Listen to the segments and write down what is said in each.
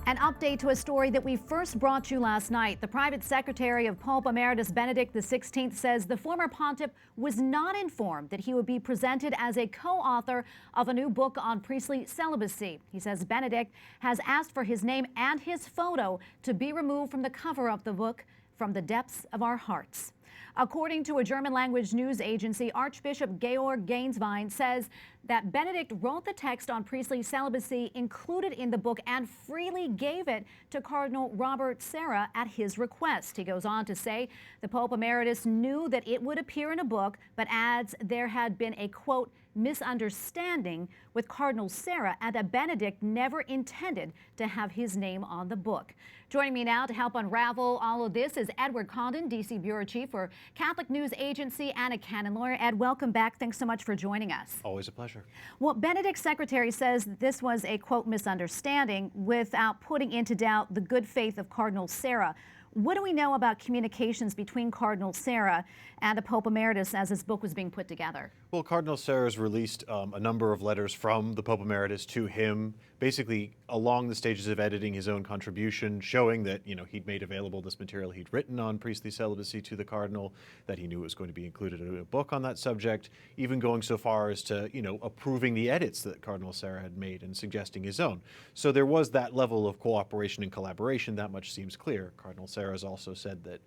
An update to a story that we first brought you last night. The private secretary of Pope Emeritus Benedict XVI says the former pontiff was not informed that he would be presented as a co-author of a new book on priestly celibacy. He says Benedict has asked for his name and his photo to be removed from the cover of the book, From the Depths of Our Hearts. According to a German-language news agency, Archbishop Ganswein says that Benedict wrote the text on priestly celibacy included in the book and freely gave it to Cardinal Sarah at his request. He goes on to say the Pope Emeritus knew that it would appear in a book, but adds there had been a, quote, misunderstanding with Cardinal Sarah and that Benedict never intended to have his name on the book. Joining me now to help unravel all of this is Edward Condon, D.C. Bureau Chief for Catholic News Agency and a canon lawyer. Ed, welcome back. Thanks so much for joining us. Always a pleasure. Well, Benedict's secretary says this was a, quote, misunderstanding without putting into doubt the good faith of Cardinal Sarah. What do we know about communications between Cardinal Sarah and the Pope Emeritus as this book was being put together? Well, Cardinal Sarah has released a number of letters from the Pope Emeritus to him, basically along the stages of editing his own contribution, showing that, he'd made available this material he'd written on priestly celibacy to the Cardinal, that he knew it was going to be included in a book on that subject, even going so far as to, approving the edits that Cardinal Sarah had made and suggesting his own. So there was that level of cooperation and collaboration, that much seems clear. Cardinal Sarah has also said that,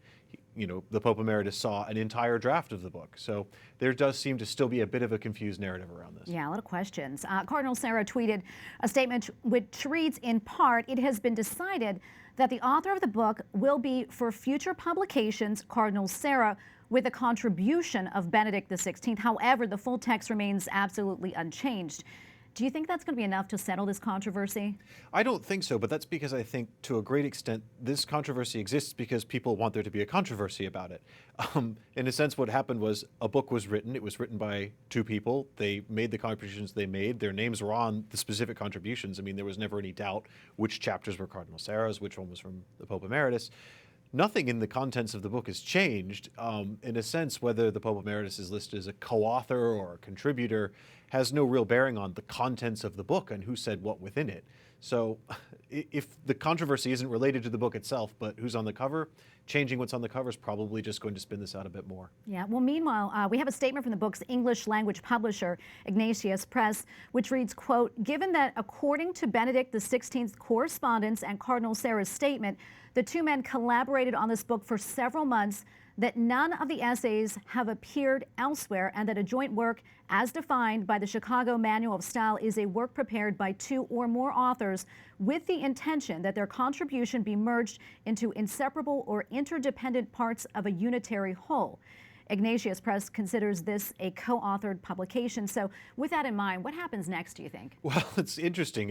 the Pope Emeritus saw an entire draft of the book. So there does seem to still be a bit of a confused narrative around this. Yeah, a lot of questions. Cardinal Sarah tweeted a statement which reads, in part, it has been decided that the author of the book will be, for future publications, Cardinal Sarah, with a contribution of Benedict XVI. However, the full text remains absolutely unchanged. Do you think that's going to be enough to settle this controversy? I don't think so, but that's because I think to a great extent this controversy exists because people want there to be a controversy about it. In a sense, what happened was a book was written. It was written by two people. They made the contributions they made. Their names were on the specific contributions. I mean, there was never any doubt which chapters were Cardinal Sarah's, which one was from the Pope Emeritus. Nothing in the contents of the book has changed. In a sense, whether the Pope Emeritus is listed as a co-author or a contributor has no real bearing on the contents of the book and who said what within it. So if the controversy isn't related to the book itself, but who's on the cover, changing what's on the cover is probably just going to spin this out a bit more. Yeah, well, meanwhile, we have a statement from the book's English language publisher, Ignatius Press, which reads, quote, given that according to Benedict XVI's correspondence and Cardinal Sarah's statement, the two men collaborated on this book for several months, that none of the essays have appeared elsewhere, and that a joint work, as defined by the Chicago Manual of Style, is a work prepared by two or more authors with the intention that their contribution be merged into inseparable or interdependent parts of a unitary whole. Ignatius Press considers this a co-authored publication. So with that in mind, what happens next, do you think? Well, it's interesting.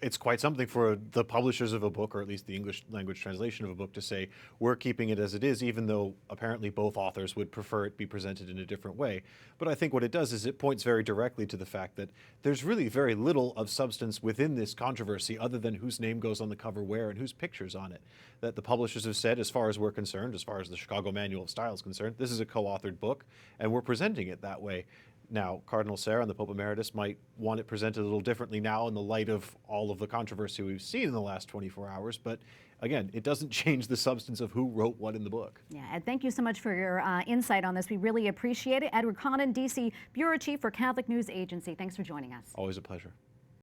It's quite something for the publishers of a book, or at least the English language translation of a book, to say, we're keeping it as it is, even though apparently both authors would prefer it be presented in a different way. But I think what it does is it points very directly to the fact that there's really very little of substance within this controversy other than whose name goes on the cover where and whose picture's on it. That the publishers have said, as far as we're concerned, as far as the Chicago Manual of Style is concerned, this is a co-authored book, and we're presenting it that way. Now, Cardinal Sarah and the Pope Emeritus might want it presented a little differently now in the light of all of the controversy we've seen in the last 24 hours. But again, it doesn't change the substance of who wrote what in the book. Yeah, Ed, thank you so much for your insight on this. We really appreciate it. Edward Condon, D.C. Bureau Chief for Catholic News Agency. Thanks for joining us. Always a pleasure.